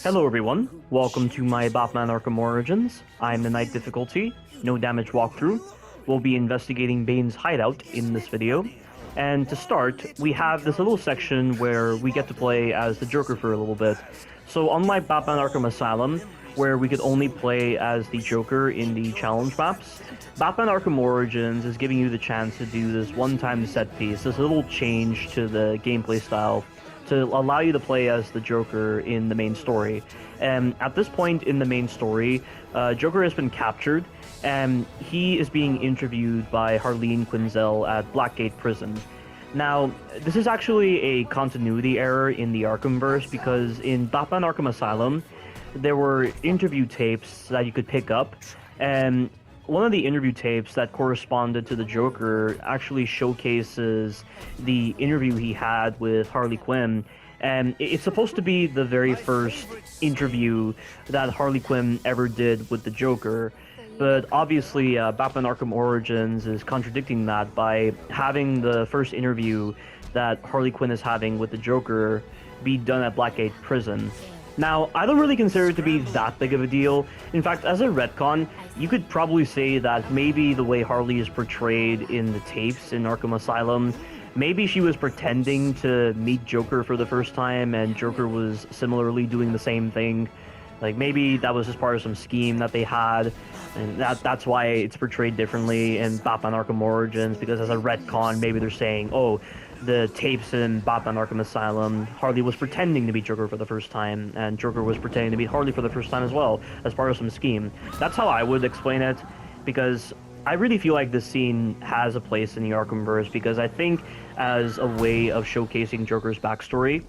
Hello everyone, welcome to my Batman Arkham Origins. I'm the Knight difficulty, no damage walkthrough. We'll be investigating Bane's hideout in this video. And to start, we have this little section where we get to play as the Joker for a little bit. So unlike Batman Arkham Asylum, where we could only play as the Joker in the challenge maps, Batman Arkham Origins is giving you the chance to do this one-time set piece, this little change to the gameplay style, to allow you to play as the Joker in the main story. And at this point in the main story, Joker has been captured, and he is being interviewed by Harleen Quinzel at Blackgate Prison. Now, this is actually a continuity error in the Arkhamverse, because in Batman Arkham Asylum, there were interview tapes that you could pick up, and one of the interview tapes that corresponded to the Joker actually showcases the interview he had with Harley Quinn, and it's supposed to be the very first interview that Harley Quinn ever did with the Joker. But obviously, Batman Arkham Origins is contradicting that by having the first interview that Harley Quinn is having with the Joker be done at Blackgate Prison. Now, I don't really consider it to be that big of a deal. In fact, as a retcon, you could probably say that maybe the way Harley is portrayed in the tapes in Arkham Asylum, maybe she was pretending to meet Joker for the first time, and Joker was similarly doing the same thing. Like, maybe that was just part of some scheme that they had, and that's why it's portrayed differently in Batman Arkham Origins, because as a retcon, maybe they're saying, oh, the tapes in Batman Arkham Asylum, Harley was pretending to be Joker for the first time, and Joker was pretending to be Harley for the first time as well, as part of some scheme. That's how I would explain it, because I really feel like this scene has a place in the Arkhamverse, because I think as a way of showcasing Joker's backstory,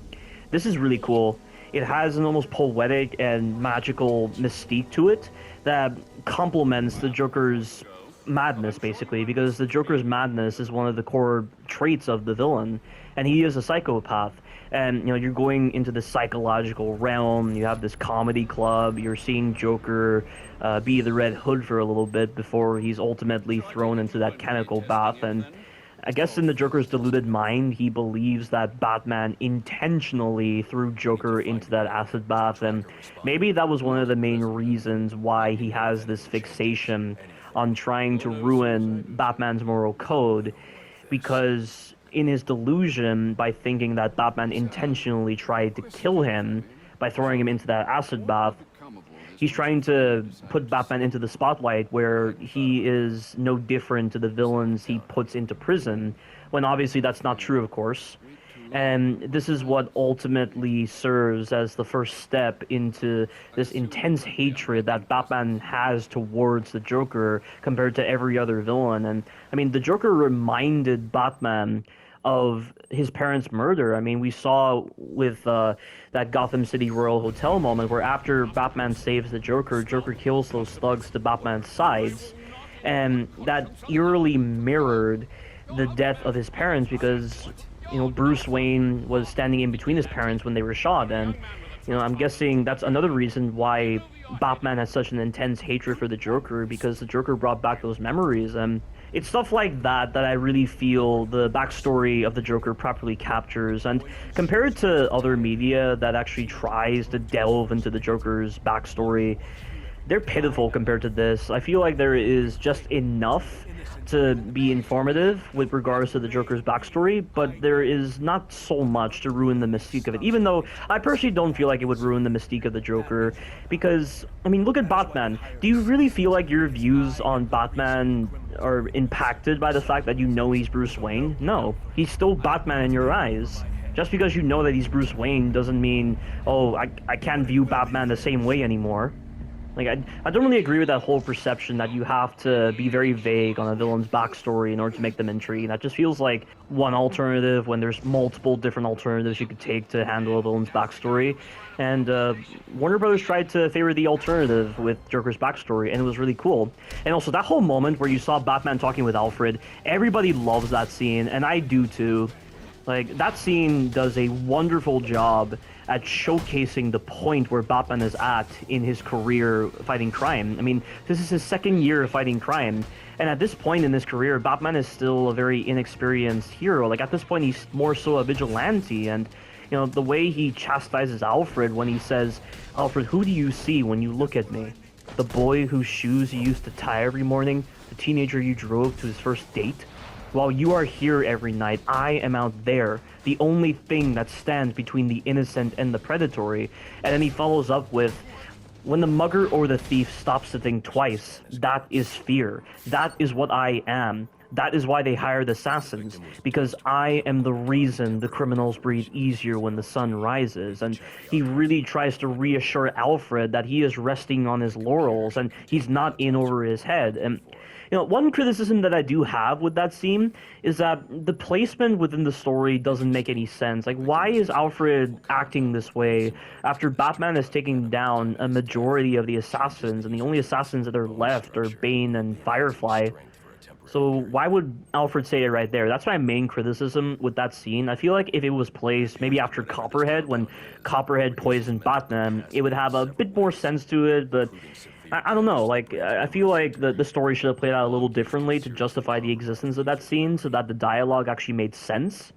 this is really cool. It has an almost poetic and magical mystique to it that complements the Joker's madness, basically, because the Joker's madness is one of the core traits of the villain, and he is a psychopath. And, you know, you're going into the psychological realm, you have this comedy club, you're seeing Joker be the Red Hood for a little bit before he's ultimately thrown into that chemical bath. And I guess in the Joker's deluded mind, he believes that Batman intentionally threw Joker into that acid bath, and maybe that was one of the main reasons why he has this fixation on trying to ruin Batman's moral code, because in his delusion, by thinking that Batman intentionally tried to kill him by throwing him into that acid bath, he's trying to put Batman into the spotlight where he is no different to the villains he puts into prison, when obviously that's not true, of course. And this is what ultimately serves as the first step into this intense hatred that Batman has towards the Joker compared to every other villain. And, I mean, the Joker reminded Batman of his parents' murder. I mean, we saw with that Gotham City Royal Hotel moment where after Batman saves the Joker, Joker kills those thugs to Batman's sides. And that eerily mirrored the death of his parents, because, you know, Bruce Wayne was standing in between his parents when they were shot, and, you know, I'm guessing that's another reason why Batman has such an intense hatred for the Joker, because the Joker brought back those memories. And it's stuff like that that I really feel the backstory of the Joker properly captures. And compared to other media that actually tries to delve into the Joker's backstory, they're pitiful compared to this. I feel like there is just enough to be informative with regards to the Joker's backstory, but there is not so much to ruin the mystique of it, even though I personally don't feel like it would ruin the mystique of the Joker, because, I mean, look at Batman. Do you really feel like your views on Batman are impacted by the fact that you know he's Bruce Wayne? No. He's still Batman in your eyes. Just because you know that he's Bruce Wayne doesn't mean, oh, I can't view Batman the same way anymore. Like, I don't really agree with that whole perception that you have to be very vague on a villain's backstory in order to make them intriguing. That just feels like one alternative when there's multiple different alternatives you could take to handle a villain's backstory. And Warner Brothers tried to favor the alternative with Joker's backstory, and it was really cool. And also, that whole moment where you saw Batman talking with Alfred, everybody loves that scene, and I do too. Like, that scene does a wonderful job at showcasing the point where Batman is at in his career fighting crime. I mean, this is his second year of fighting crime, and at this point in his career, Batman is still a very inexperienced hero. Like, at this point, he's more so a vigilante, and, you know, the way he chastises Alfred when he says, Alfred, who do you see when you look at me? The boy whose shoes you used to tie every morning? The teenager you drove to his first date? While you are here every night, I am out there, the only thing that stands between the innocent and the predatory. And then he follows up with, when the mugger or the thief stops to think twice, that is fear. That is what I am. That is why they hired assassins, because I am the reason the criminals breathe easier when the sun rises. And he really tries to reassure Alfred that he is resting on his laurels and he's not in over his head. And one criticism that I do have with that scene is that the placement within the story doesn't make any sense. Like, why is Alfred acting this way after Batman is taking down a majority of the assassins, and the only assassins that are left are Bane and Firefly? So why would Alfred say it right there? That's my main criticism with that scene. I feel like if it was placed maybe after Copperhead, when Copperhead poisoned Batman, it would have a bit more sense to it, but I don't know. Like, I feel like the story should have played out a little differently to justify the existence of that scene so that the dialogue actually made sense.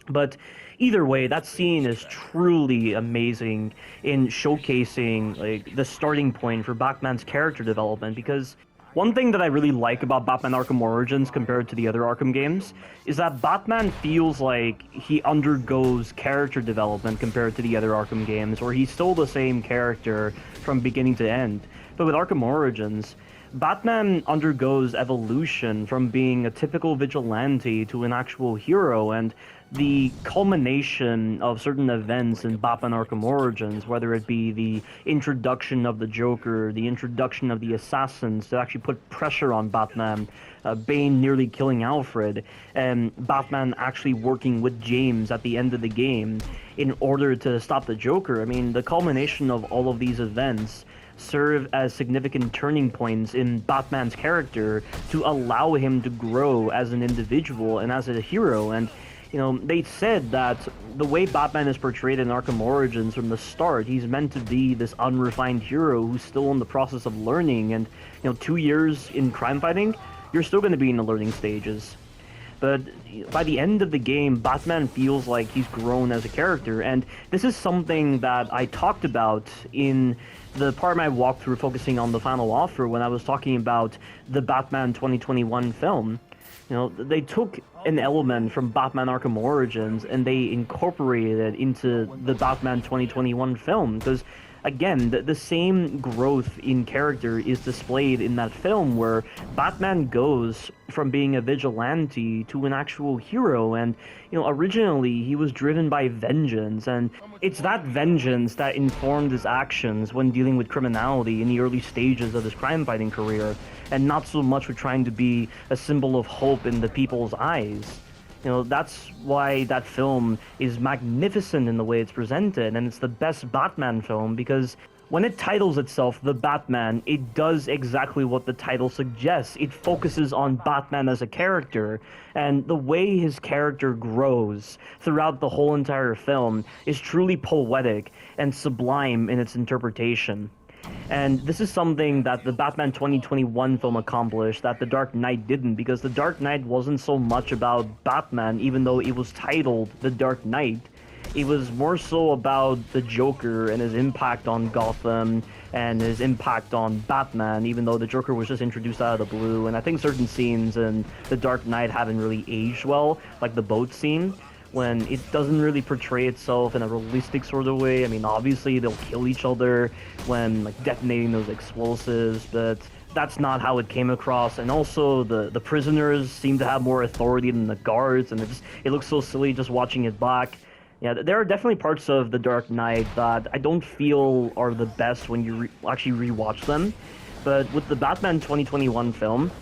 But either way, that scene is truly amazing in showcasing like the starting point for Batman's character development, because one thing that I really like about Batman Arkham Origins compared to the other Arkham games is that Batman feels like he undergoes character development compared to the other Arkham games, where he's still the same character from beginning to end. But with Arkham Origins, Batman undergoes evolution from being a typical vigilante to an actual hero, and the culmination of certain events in Batman Arkham Origins, whether it be the introduction of the Joker, the introduction of the assassins to actually put pressure on Batman, Bane nearly killing Alfred, and Batman actually working with James at the end of the game in order to stop the Joker. I mean, the culmination of all of these events serve as significant turning points in Batman's character to allow him to grow as an individual and as a hero. And they said that the way Batman is portrayed in Arkham Origins from the start, he's meant to be this unrefined hero who's still in the process of learning. And 2 years in crime fighting, you're still going to be in the learning stages. But by the end of the game, Batman feels like he's grown as a character, and this is something that I talked about in the part of my walkthrough focusing on the final offer when I was talking about the Batman 2021 film. They took an element from Batman Arkham Origins and they incorporated it into the Batman 2021 film, because again, the same growth in character is displayed in that film, where Batman goes from being a vigilante to an actual hero. And originally he was driven by vengeance, and it's that vengeance that informed his actions when dealing with criminality in the early stages of his crime fighting career, and not so much with trying to be a symbol of hope in the people's eyes. That's why that film is magnificent in the way it's presented, and it's the best Batman film, because when it titles itself The Batman, it does exactly what the title suggests. It focuses on Batman as a character, and the way his character grows throughout the whole entire film is truly poetic and sublime in its interpretation. And this is something that the Batman 2021 film accomplished that The Dark Knight didn't, because The Dark Knight wasn't so much about Batman, even though it was titled The Dark Knight. It was more so about the Joker and his impact on Gotham and his impact on Batman, even though the Joker was just introduced out of the blue. And I think certain scenes in The Dark Knight haven't really aged well, like the boat scene, when it doesn't really portray itself in a realistic sort of way. I mean, obviously they'll kill each other when detonating those explosives, but that's not how it came across. And also the prisoners seem to have more authority than the guards, and it looks so silly just watching it back. Yeah, there are definitely parts of The Dark Knight that I don't feel are the best when you actually rewatch them. But with the Batman 2021 film,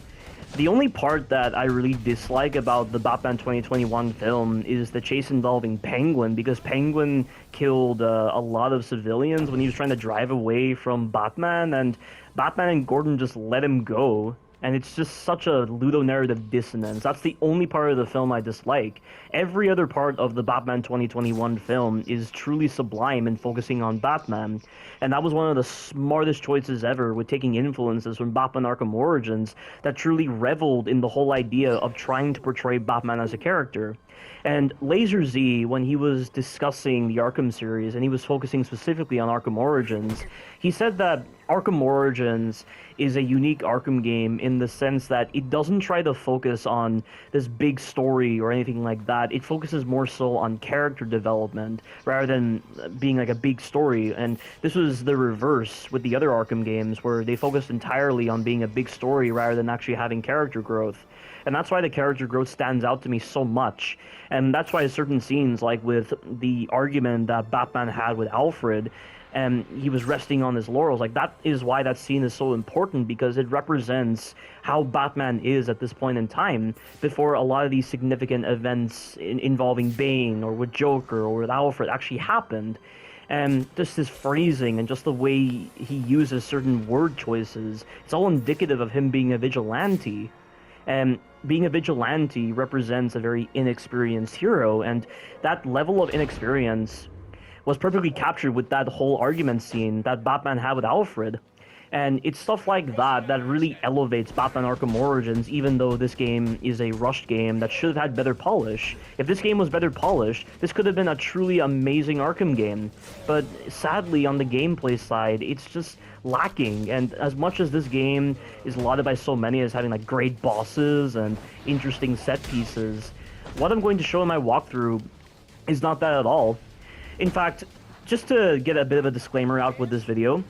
the only part that I really dislike about the Batman 2021 film is the chase involving Penguin, because Penguin killed a lot of civilians when he was trying to drive away from Batman, and Batman and Gordon just let him go. And it's just such a ludonarrative dissonance. That's the only part of the film I dislike. Every other part of the Batman 2021 film is truly sublime in focusing on Batman. And that was one of the smartest choices ever, with taking influences from Batman Arkham Origins that truly reveled in the whole idea of trying to portray Batman as a character. And Laser Z, when he was discussing the Arkham series, and he was focusing specifically on Arkham Origins, he said that Arkham Origins is a unique Arkham game in the sense that it doesn't try to focus on this big story or anything like that. It focuses more so on character development rather than being like a big story. And this was the reverse with the other Arkham games, where they focused entirely on being a big story rather than actually having character growth. And that's why the character growth stands out to me so much. And that's why certain scenes, like with the argument that Batman had with Alfred, and he was resting on his laurels, like that is why that scene is so important, because it represents how Batman is at this point in time before a lot of these significant events involving Bane or with Joker or with Alfred actually happened. And just his phrasing and just the way he uses certain word choices, it's all indicative of him being a vigilante. And being a vigilante represents a very inexperienced hero, and that level of inexperience was perfectly captured with that whole argument scene that Batman had with Alfred. And it's stuff like that that really elevates Batman Arkham Origins, even though this game is a rushed game that should have had better polish. If this game was better polished, this could have been a truly amazing Arkham game. But sadly, on the gameplay side, it's just lacking. And as much as this game is lauded by so many as having like great bosses and interesting set pieces, what I'm going to show in my walkthrough is not that at all. In fact, just to get a bit of a disclaimer out with this video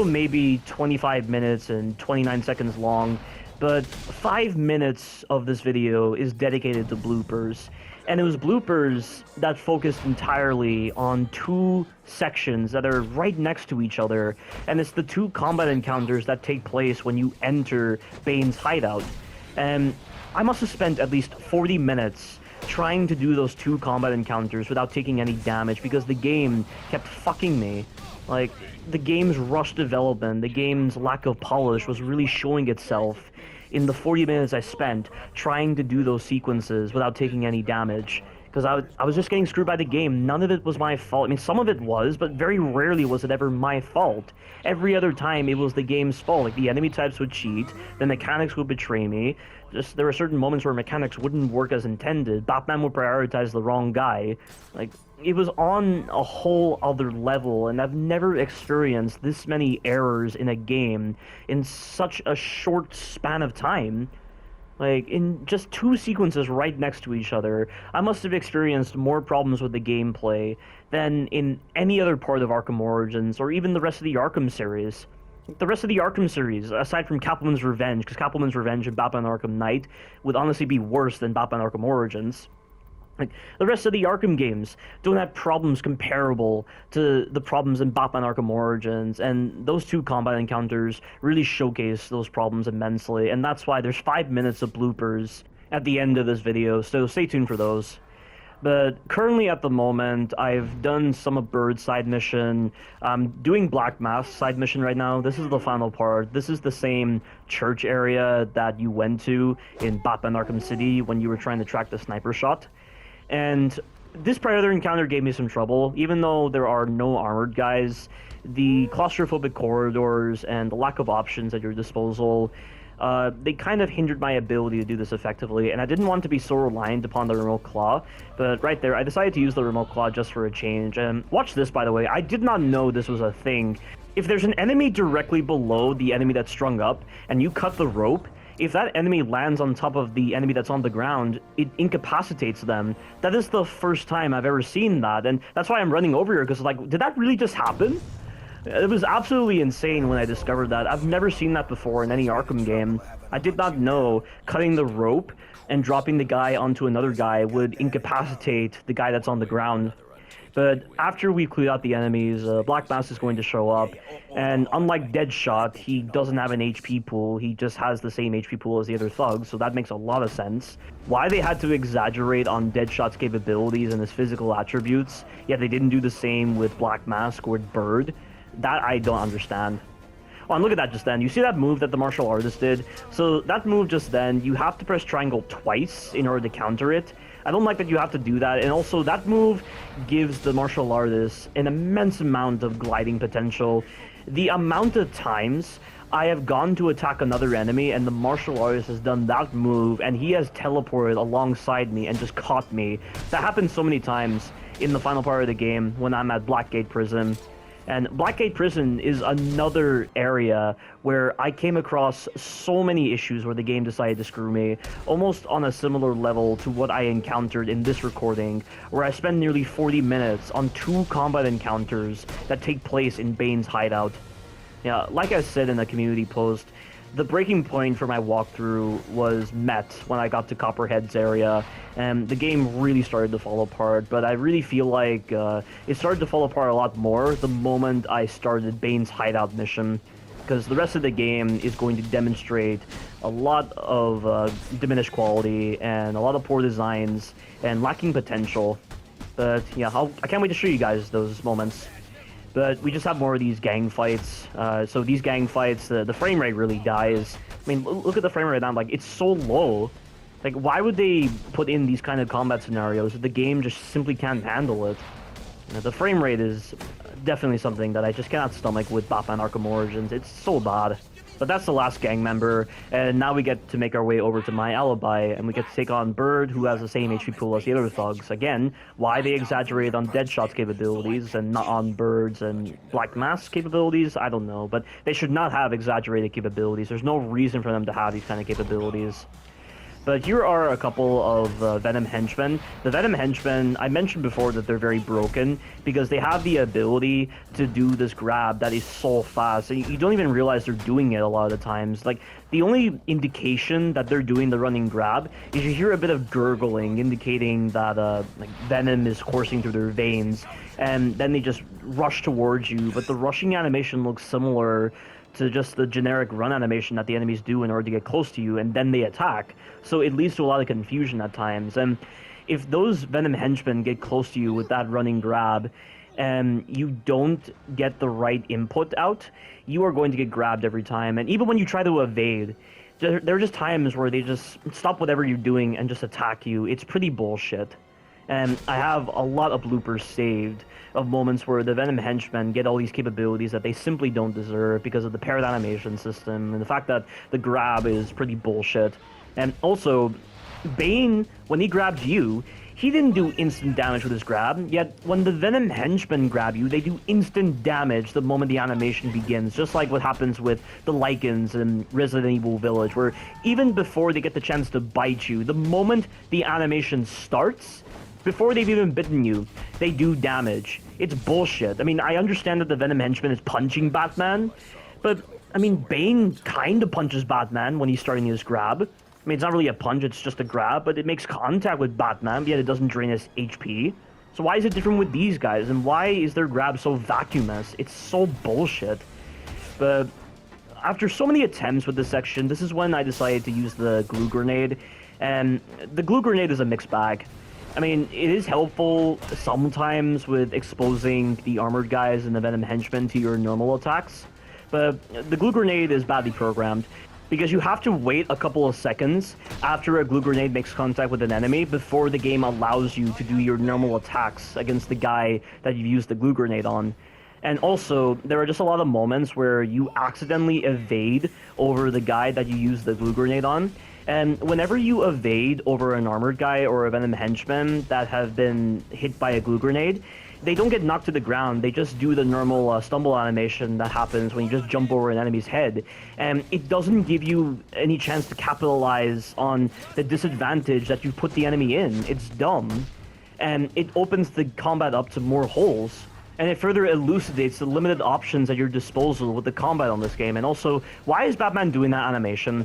may be 25 minutes and 29 seconds long, but 5 minutes of this video is dedicated to bloopers. And it was bloopers that focused entirely on two sections that are right next to each other, and it's the two combat encounters that take place when you enter Bane's hideout. And I must have spent at least 40 minutes trying to do those two combat encounters without taking any damage, because the game kept fucking me. Like, the game's rushed development, the game's lack of polish was really showing itself in the 40 minutes I spent trying to do those sequences without taking any damage. Because I was just getting screwed by the game. None of it was my fault. I mean, some of it was, but very rarely was it ever my fault. Every other time, it was the game's fault. Like, the enemy types would cheat, the mechanics would betray me. Just, there were certain moments where mechanics wouldn't work as intended. Batman would prioritize the wrong guy. Like, it was on a whole other level, and I've never experienced this many errors in a game in such a short span of time. Like, in just two sequences right next to each other, I must have experienced more problems with the gameplay than in any other part of Arkham Origins, or even the rest of the Arkham series. The rest of the Arkham series, aside from Catwoman's Revenge, because Catwoman's Revenge and Batman Arkham Knight would honestly be worse than Batman Arkham Origins. Like, the rest of the Arkham games don't have problems comparable to the problems in Batman Arkham Origins, and those two combat encounters really showcase those problems immensely, and that's why there's 5 minutes of bloopers at the end of this video, so stay tuned for those. But currently at the moment, I've done some of Bird's side mission. I'm doing Black Mask side mission right now. This is the final part. This is the same church area that you went to in Batman Arkham City when you were trying to track the sniper shot. And this prior encounter gave me some trouble. Even though there are no armored guys, the claustrophobic corridors and the lack of options at your disposal, they kind of hindered my ability to do this effectively, and I didn't want to be so reliant upon the remote claw, but right there, I decided to use the remote claw just for a change. And watch this, by the way, I did not know this was a thing. If there's an enemy directly below the enemy that's strung up, and you cut the rope, if that enemy lands on top of the enemy that's on the ground, it incapacitates them. That is the first time I've ever seen that, and that's why I'm running over here, because, like, did that really just happen? It was absolutely insane when I discovered that. I've never seen that before in any Arkham game. I did not know cutting the rope and dropping the guy onto another guy would incapacitate the guy that's on the ground. But after we cleared out the enemies, Black Mask is going to show up, and unlike Deadshot, he doesn't have an HP pool, he just has the same HP pool as the other thugs, so that makes a lot of sense. Why they had to exaggerate on Deadshot's capabilities and his physical attributes, yet they didn't do the same with Black Mask or Bird, that I don't understand. Oh, and look at that just then. You see that move that the martial artist did? So that move just then, you have to press triangle twice in order to counter it. I don't like that you have to do that, and also that move gives the martial artist an immense amount of gliding potential. The amount of times I have gone to attack another enemy and the martial artist has done that move and he has teleported alongside me and just caught me. That happens so many times in the final part of the game when I'm at Blackgate Prison. And Blackgate Prison is another area where I came across so many issues where the game decided to screw me, almost on a similar level to what I encountered in this recording, where I spent nearly 40 minutes on 2 combat encounters that take place in Bane's hideout. Yeah, like I said in the community post, the breaking point for my walkthrough was met when I got to Copperhead's area, and the game really started to fall apart, but I really feel like it started to fall apart a lot more the moment I started Bane's hideout mission, because the rest of the game is going to demonstrate a lot of diminished quality and a lot of poor designs and lacking potential. But yeah, I can't wait to show you guys those moments. But we just have more of these gang fights. So these gang fights, the frame rate really dies. I mean, look at the frame rate now. Like, it's so low. Like, why would they put in these kind of combat scenarios if the game just simply can't handle it? You know, the frame rate is definitely something that I just cannot stomach with Batman Arkham Origins. It's so bad. But that's the last gang member, and now we get to make our way over to my alibi, and we get to take on Bird, who has the same HP pool as the other thugs. Again, why they exaggerate on Deadshot's capabilities and not on Bird's and Black Mask's capabilities, I don't know. But they should not have exaggerated capabilities. There's no reason for them to have these kind of capabilities. But here are a couple of Venom henchmen. The Venom henchmen, I mentioned before that they're very broken because they have the ability to do this grab that is so fast. And you don't even realize they're doing it a lot of the times. Like, the only indication that they're doing the running grab is you hear a bit of gurgling, indicating that like Venom is coursing through their veins. And then they just rush towards you, but the rushing animation looks similar to just the generic run animation that the enemies do in order to get close to you, and then they attack. So it leads to a lot of confusion at times. And if those Venom henchmen get close to you with that running grab, and you don't get the right input out, you are going to get grabbed every time. And even when you try to evade, there are just times where they just stop whatever you're doing and just attack you. It's pretty bullshit. And I have a lot of bloopers saved of moments where the Venom henchmen get all these capabilities that they simply don't deserve because of the paired animation system and the fact that the grab is pretty bullshit. And also, Bane, when he grabbed you, he didn't do instant damage with his grab, yet when the Venom henchmen grab you, they do instant damage the moment the animation begins, just like what happens with the Lycans in Resident Evil Village, where even before they get the chance to bite you, the moment the animation starts, before they've even bitten you, they do damage. It's bullshit. I mean, I understand that the Venom henchman is punching Batman, but, I mean, Bane kind of punches Batman when he's starting his grab. I mean, it's not really a punch, it's just a grab, but it makes contact with Batman, yet it doesn't drain his HP. So why is it different with these guys, and why is their grab so vacuumous? It's so bullshit. But after so many attempts with this section, this is when I decided to use the glue grenade, and the glue grenade is a mixed bag. I mean, it is helpful sometimes with exposing the armored guys and the Venom henchmen to your normal attacks, but the glue grenade is badly programmed because you have to wait a couple of seconds after a glue grenade makes contact with an enemy before the game allows you to do your normal attacks against the guy that you used the glue grenade on. And also, there are just a lot of moments where you accidentally evade over the guy that you used the glue grenade on. And whenever you evade over an armored guy or a Venom henchman that have been hit by a glue grenade, they don't get knocked to the ground. They just do the normal stumble animation that happens when you just jump over an enemy's head. And it doesn't give you any chance to capitalize on the disadvantage that you put the enemy in. It's dumb. And it opens the combat up to more holes. And it further elucidates the limited options at your disposal with the combat on this game. And also, why is Batman doing that animation?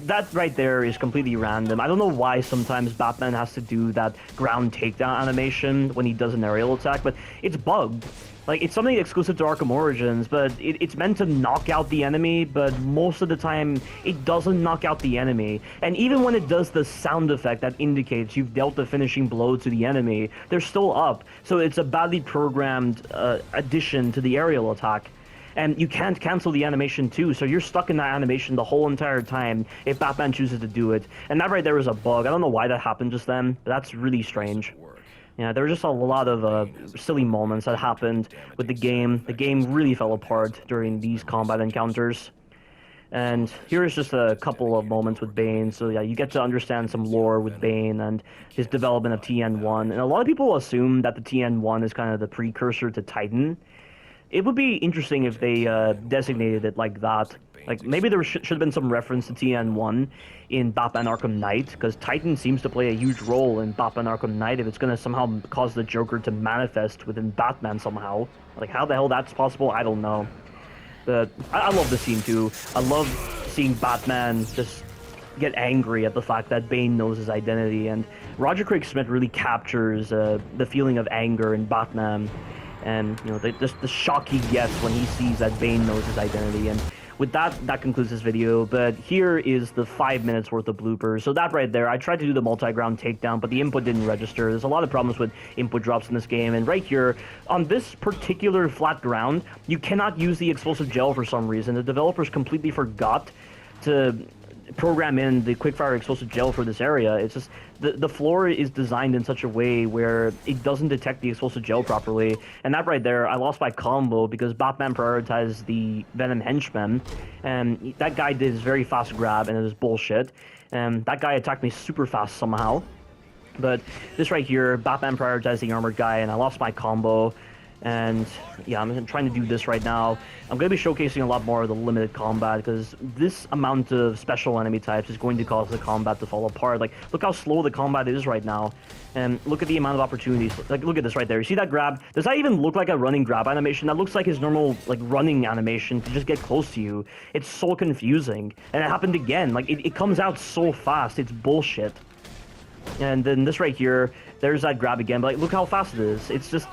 That right there is completely random. I don't know why sometimes Batman has to do that ground takedown animation when he does an aerial attack, but it's bugged. Like, it's something exclusive to Arkham Origins, but it's meant to knock out the enemy, but most of the time, it doesn't knock out the enemy. And even when it does the sound effect that indicates you've dealt the finishing blow to the enemy, they're still up. So it's a badly programmed addition to the aerial attack. And you can't cancel the animation too, so you're stuck in that animation the whole entire time if Batman chooses to do it. And that right there is a bug. I don't know why that happened just then, but that's really strange. Yeah, there were just a lot of silly moments that happened with the game. The game really fell apart during these combat encounters. And here's just a couple of moments with Bane. So yeah, you get to understand some lore with Bane and his development of TN1. And a lot of people assume that the TN1 is kind of the precursor to Titan. It would be interesting if they designated it like that. Like, maybe there should have been some reference to TN1 in Batman Arkham Knight, because Titan seems to play a huge role in Batman Arkham Knight if it's going to somehow cause the Joker to manifest within Batman somehow. Like, how the hell that's possible, I don't know. But I love the scene, too. I love seeing Batman just get angry at the fact that Bane knows his identity, and Roger Craig Smith really captures the feeling of anger in Batman, and, you know, the shock he gets when he sees that Bane knows his identity. And with that, that concludes this video, but here is the 5 minutes worth of bloopers. So that right there, I tried to do the multi-ground takedown, but the input didn't register. There's a lot of problems with input drops in this game, and right here, on this particular flat ground, you cannot use the explosive gel for some reason. The developers completely forgot to program in the quickfire explosive gel for this area. It's just the floor is designed in such a way where it doesn't detect the explosive gel properly, and that right there, I lost my combo because Batman prioritized the Venom henchman, and that guy did his very fast grab, and it was bullshit, and that guy attacked me super fast somehow. But this right here, Batman prioritized the armored guy, and I lost my combo. And yeah, I'm trying to do this right now. I'm going to be showcasing a lot more of the limited combat, because this amount of special enemy types is going to cause the combat to fall apart. Like, look how slow the combat is right now, and look at the amount of opportunities. Like, look at this right there. You see that grab? Does that even look like a running grab animation? That looks like his normal, like, running animation to just get close to you. It's so confusing, and it happened again. Like, it comes out so fast. It's bullshit. And then this right here, there's that grab again, but like, look how fast it is. It's just,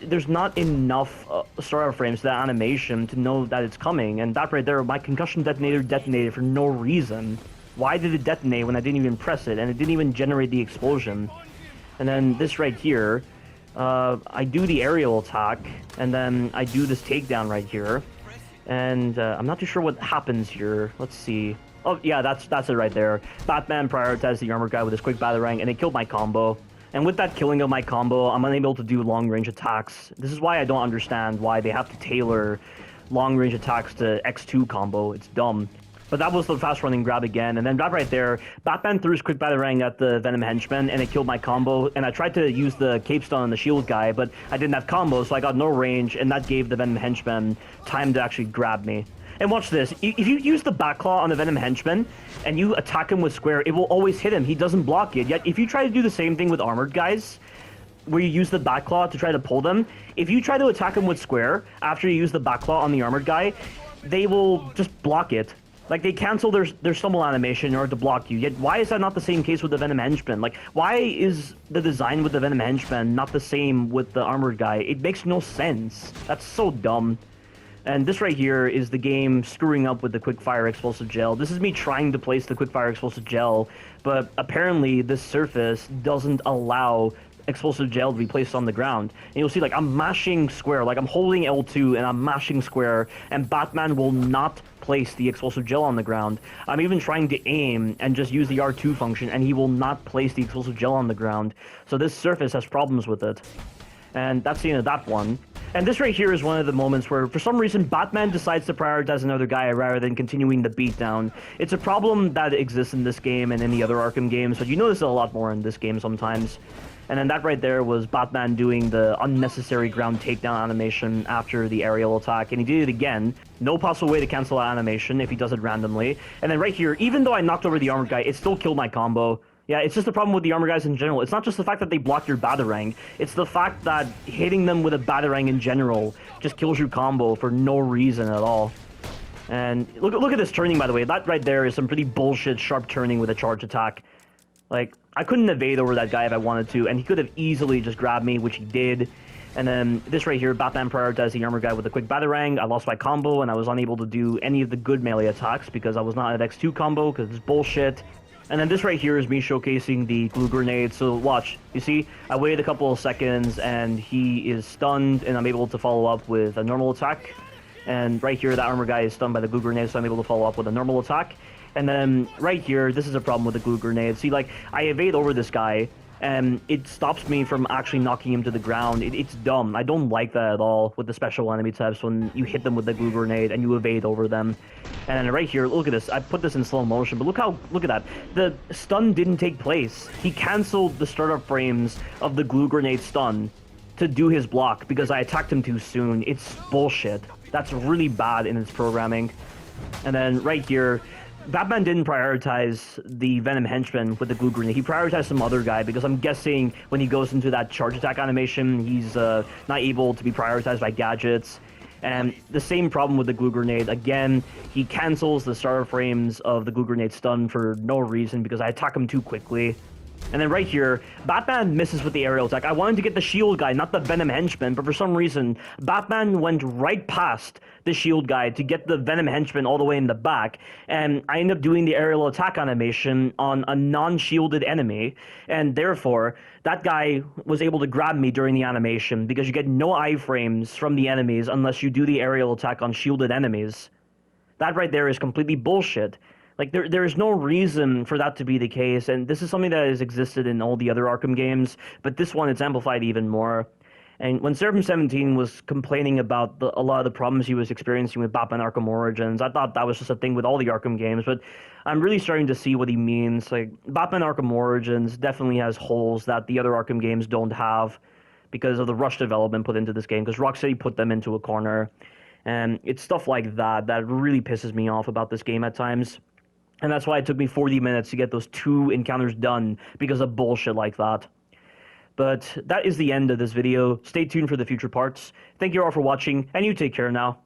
there's not enough startup frames to that animation to know that it's coming, and that right there, my concussion detonator detonated for no reason. Why did it detonate when I didn't even press it, and it didn't even generate the explosion? And then this right here, I do the aerial attack, and then I do this takedown right here, and I'm not too sure what happens here. Let's see. Oh yeah, that's it right there. Batman prioritized the armor guy with his quick batarang, and it killed my combo. And with that killing of my combo, I'm unable to do long-range attacks. This is why I don't understand why they have to tailor long-range attacks to X2 combo. It's dumb. But that was the fast-running grab again. And then that right there, Batman threw his quick batarang at the Venom henchman, and it killed my combo. And I tried to use the cape stun on the shield guy, but I didn't have combo, so I got no range, and that gave the Venom henchman time to actually grab me. And watch this. If you use the Batclaw on the Venom henchman and you attack him with square, it will always hit him. He doesn't block it. Yet if you try to do the same thing with armored guys, where you use the Batclaw to try to pull them, if you try to attack him with square after you use the Batclaw on the armored guy, they will just block it. Like, they cancel their stumble animation in order to block you. Yet why is that not the same case with the Venom henchman? Like, why is the design with the Venom henchman not the same with the armored guy? It makes no sense. That's so dumb. And this right here is the game screwing up with the quickfire explosive gel. This is me trying to place the quickfire explosive gel, but apparently this surface doesn't allow explosive gel to be placed on the ground. And you'll see, like, I'm mashing square, like I'm holding L2 and I'm mashing square, and Batman will not place the explosive gel on the ground. I'm even trying to aim and just use the R2 function, and he will not place the explosive gel on the ground. So this surface has problems with it. And that's the end of that one. And this right here is one of the moments where, for some reason, Batman decides to prioritize another guy rather than continuing the beatdown. It's a problem that exists in this game and in the other Arkham games, but you notice it a lot more in this game sometimes. And then that right there was Batman doing the unnecessary ground takedown animation after the aerial attack, and he did it again. No possible way to cancel that animation if he does it randomly. And then right here, even though I knocked over the armored guy, it still killed my combo. Yeah, it's just the problem with the armor guys in general. It's not just the fact that they block your batarang. It's the fact that hitting them with a batarang in general just kills your combo for no reason at all. And look at this turning, by the way. That right there is some pretty bullshit sharp turning with a charge attack. Like, I couldn't evade over that guy if I wanted to, and he could have easily just grabbed me, which he did. And then this right here, Batman prioritized the armor guy with a quick batarang. I lost my combo, and I was unable to do any of the good melee attacks because I was not at X2 combo, because it's bullshit. And then this right here is me showcasing the glue grenade. So watch, you see, I waited a couple of seconds and he is stunned, and I'm able to follow up with a normal attack. And right here, the armor guy is stunned by the glue grenade, so I'm able to follow up with a normal attack. And then right here, this is a problem with the glue grenade. See, like, I evade over this guy, and it stops me from actually knocking him to the ground. It's dumb. I don't like that at all with the special enemy types when you hit them with the glue grenade and you evade over them. And then right here, look at this. I put this in slow motion, but look at that. The stun didn't take place. He canceled the startup frames of the glue grenade stun to do his block because I attacked him too soon. It's bullshit. That's really bad in its programming. And then right here, Batman didn't prioritize the Venom henchman with the glue grenade. He prioritized some other guy because I'm guessing when he goes into that charge attack animation, he's not able to be prioritized by gadgets. And the same problem with the glue grenade. Again, he cancels the starter frames of the glue grenade stun for no reason because I attack him too quickly. And then right here, Batman misses with the aerial attack. I wanted to get the shield guy, not the Venom henchman, but for some reason, Batman went right past the shield guy to get the Venom henchman all the way in the back, and I ended up doing the aerial attack animation on a non-shielded enemy, and therefore, that guy was able to grab me during the animation, because you get no iframes from the enemies unless you do the aerial attack on shielded enemies. That right there is completely bullshit. Like, there is no reason for that to be the case, and this is something that has existed in all the other Arkham games, but this one, it's amplified even more. And when Seraphim 17 was complaining about a lot of the problems he was experiencing with Batman Arkham Origins, I thought that was just a thing with all the Arkham games, but I'm really starting to see what he means. Like, Batman Arkham Origins definitely has holes that the other Arkham games don't have because of the rush development put into this game, because Rocksteady put them into a corner. And it's stuff like that that really pisses me off about this game at times. And that's why it took me 40 minutes to get those 2 encounters done, because of bullshit like that. But that is the end of this video. Stay tuned for the future parts. Thank you all for watching, and you take care now.